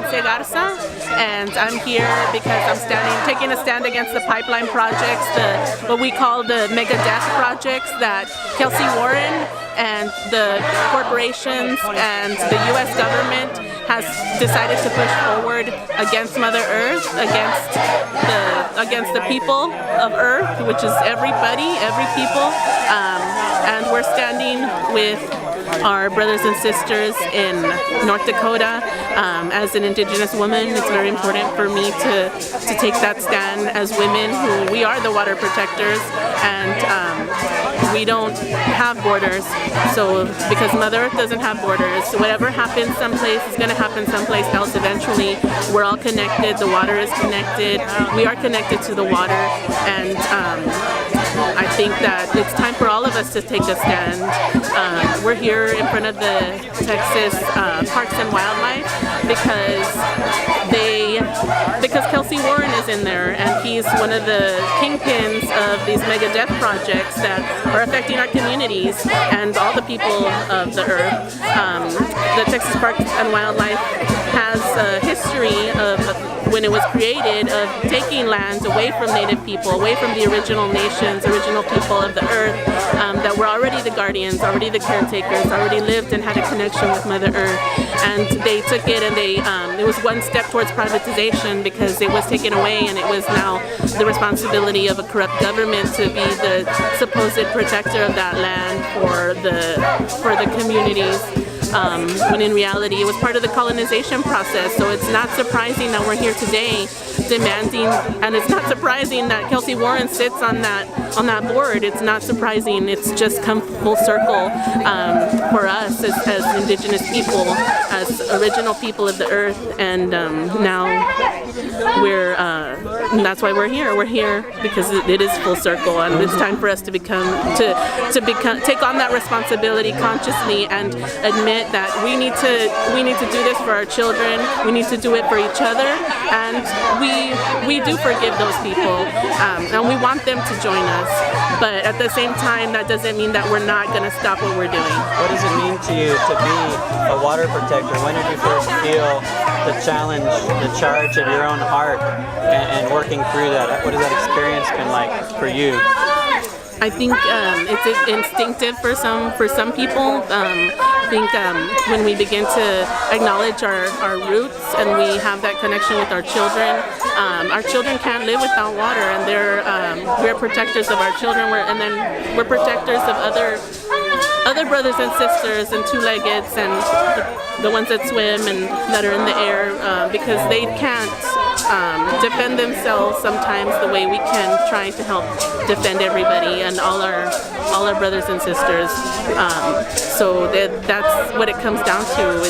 Garza, and I'm here because I'm taking a stand against the pipeline projects, what we call the mega death projects that Kelcy Warren and the corporations and the U.S. government has decided to push forward against Mother Earth, against the people of Earth, which is everybody, every people, and we're standing with our brothers and sisters in North Dakota. As an Indigenous woman, it's very important for me to take that stand as women who we are the water protectors, and we don't have borders. So because Mother Earth doesn't have borders, so whatever happens someplace is going to happen someplace else eventually. We're all connected. The water is connected. We are connected to the water, and I think that it's time for all of us to take a stand. We're here in front of the Texas Parks and Wildlife because Kelcy Warren is in there, and he's one of the kingpins of these mega death projects that are affecting our communities and all the people of the earth. The Texas Parks and Wildlife has a history of when it was created of taking lands away from Native people, away from the original nations, original people of the earth, that were already the guardians, already the caretakers, already lived and had a connection with Mother Earth. And they took it and it was one step towards privatization because it was taken away, and it was now the responsibility of a corrupt government to be the supposed protector of that land for the communities. When in reality it was part of the colonization process. So it's not surprising that we're here today demanding, and it's not surprising that Kelcy Warren sits on that board. It's not surprising. It's just come full circle for us as Indigenous people, as original people of the earth, and now that's why we're here. We're here because it is full circle, and it's time for us to take on that responsibility consciously and admit that we need to do this for our children. We need to do it for each other, and we do forgive those people, and we want them to join us. But at the same time, that doesn't mean that we're not going to stop what we're doing. What does it mean to you to be a water protector? When did you first feel the challenge, the charge of your own heart, and working through that? What has that experience been like for you? I think it's instinctive for some people. I think when we begin to acknowledge our roots and we have that connection with our children can't live without water, and we're protectors of our children, and then we're protectors of other brothers and sisters and two-leggeds and the ones that swim and that are in the air, because they can't defend themselves sometimes the way we can try to help defend everybody and all our brothers and sisters. So that's what it comes down to.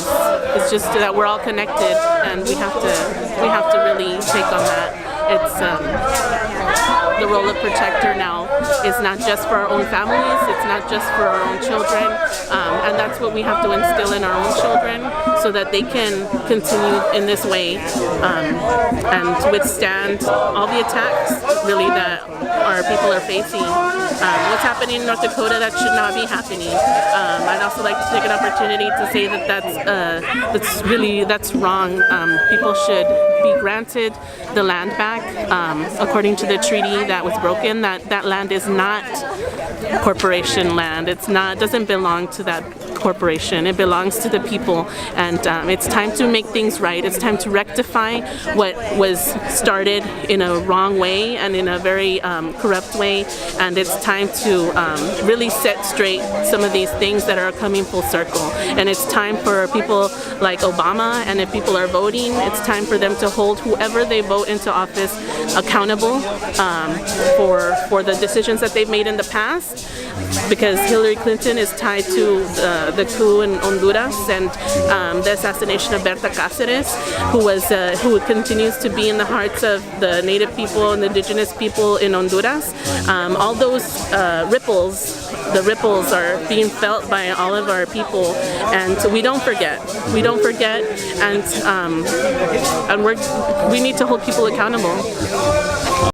It's just that we're all connected, and we have to really take on that. It's the role of protector now is not just for our own families, it's not just for our own children, and that's what we have to instill in our own children so that they can continue in this way and withstand all the attacks really that our people are facing. What's happening in North Dakota, that should not be happening. I'd also like to take an opportunity to say that that's wrong. People should be granted the land back according to the treaty that was broken. That land is not corporation land. It doesn't belong to that corporation. It belongs to the people, and it's time to make things right. It's time to rectify what was started in a wrong way and in a very corrupt way, and it's time to really set straight some of these things that are coming full circle. And it's time for people like Obama, and if people are voting, it's time for them to hold whoever they vote into office accountable for the decisions that they've made in the past, because Hillary Clinton is tied to the coup in Honduras and the assassination of Berta Cáceres, who continues to be in the hearts of the Native people and the Indigenous people in Honduras. All those the ripples are being felt by all of our people, and so we don't forget, and we need to hold people accountable.